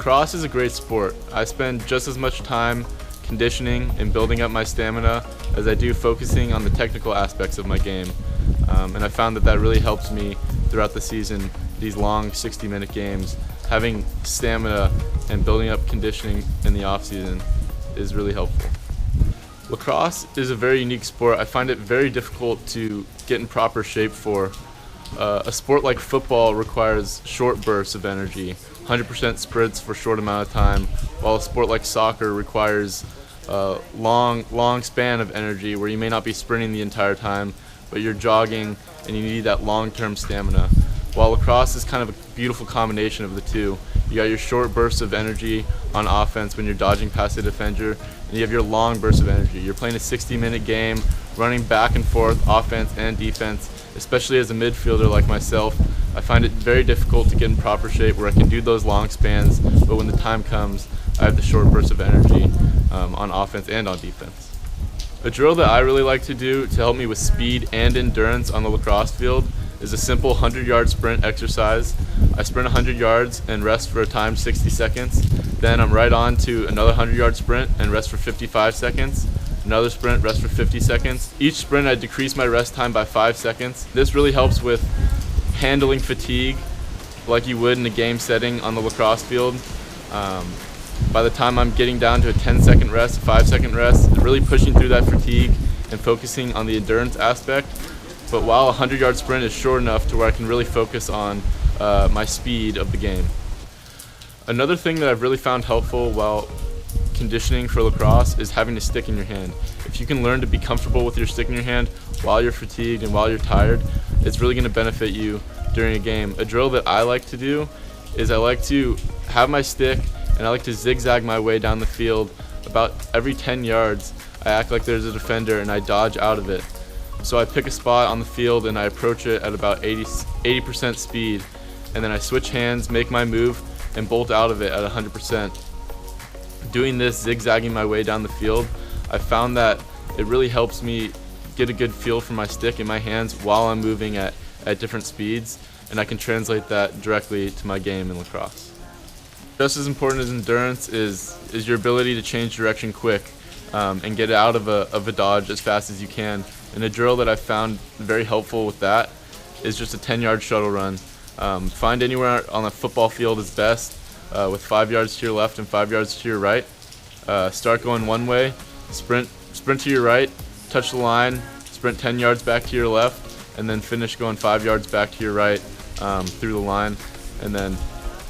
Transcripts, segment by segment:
Lacrosse is a great sport. I spend just as much time conditioning and building up my stamina as I do focusing on the technical aspects of my game. And I found that that really helps me throughout the season, these long 60-minute games. Having stamina and building up conditioning in the off-season is really helpful. Lacrosse is a very unique sport. I find it very difficult to get in proper shape for. A sport like football requires short bursts of energy, 100% sprints for a short amount of time, while a sport like soccer requires a long span of energy where you may not be sprinting the entire time, but you're jogging and you need that long-term stamina. While lacrosse is kind of a beautiful combination of the two. You got your short bursts of energy on offense when you're dodging past the defender, and you have your long bursts of energy. You're playing a 60-minute game, running back and forth, offense and defense. Especially as a midfielder like myself, I find it very difficult to get in proper shape where I can do those long spans, but when the time comes, I have the short bursts of energy on offense and on defense. A drill that I really like to do to help me with speed and endurance on the lacrosse field is a simple 100-yard sprint exercise. I sprint 100 yards and rest for a timed 60 seconds. Then I'm right on to another 100-yard sprint and rest for 55 seconds. Another sprint, rest for 50 seconds. Each sprint I decrease my rest time by 5 seconds. This really helps with handling fatigue like you would in a game setting on the lacrosse field. By the time I'm getting down to a 10-second rest, a 5-second rest, really pushing through that fatigue and focusing on the endurance aspect. But while a 100-yard sprint is short enough to where I can really focus on my speed of the game. Another thing that I've really found helpful while conditioning for lacrosse is having a stick in your hand. If you can learn to be comfortable with your stick in your hand while you're fatigued and while you're tired, it's really going to benefit you during a game. A drill that I like to do is I like to have my stick and I like to zigzag my way down the field. About every 10 yards, I act like there's a defender and I dodge out of it. So I pick a spot on the field and I approach it at about 80% speed, and then I switch hands, make my move, and bolt out of it at 100%. Doing this, zigzagging my way down the field, I found that it really helps me get a good feel for my stick in my hands while I'm moving at different speeds, and I can translate that directly to my game in lacrosse. Just as important as endurance is your ability to change direction quick and get out of a dodge as fast as you can. And a drill that I found very helpful with that is just a 10-yard shuttle run. Find anywhere on the football field is best, with 5 yards to your left and 5 yards to your right. Start going one way, sprint to your right, touch the line, sprint 10 yards back to your left, and then finish going 5 yards back to your right through the line, and then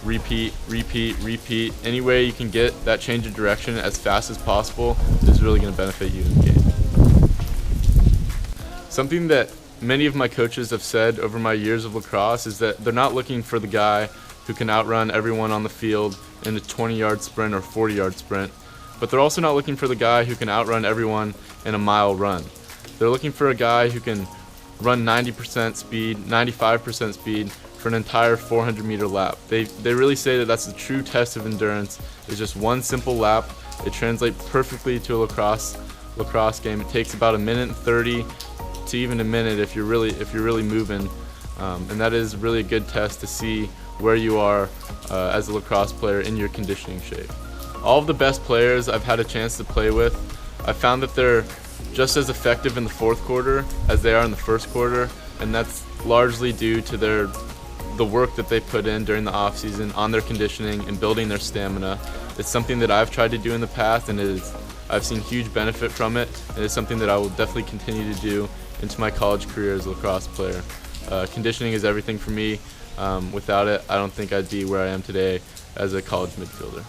repeat. Any way you can get that change of direction as fast as possible is really going to benefit you in the game. Something that many of my coaches have said over my years of lacrosse is that they're not looking for the guy who can outrun everyone on the field in a 20-yard sprint or 40-yard sprint, but they're also not looking for the guy who can outrun everyone in a mile run. They're looking for a guy who can run 90% speed, 95% speed for an entire 400-meter lap. They really say that that's the true test of endurance. It's just one simple lap. It translates perfectly to a lacrosse game. It takes about 1:30 to even a minute if you're really moving, and that is really a good test to see where you are as a lacrosse player in your conditioning shape. All of the best players I've had a chance to play with, I found that they're just as effective in the fourth quarter as they are in the first quarter, and that's largely due to the work that they put in during the off season on their conditioning and building their stamina. It's something that I've tried to do in the past, and I've seen huge benefit from it, and it's something that I will definitely continue to do into my college career as a lacrosse player. Conditioning is everything for me. Without it, I don't think I'd be where I am today as a college midfielder.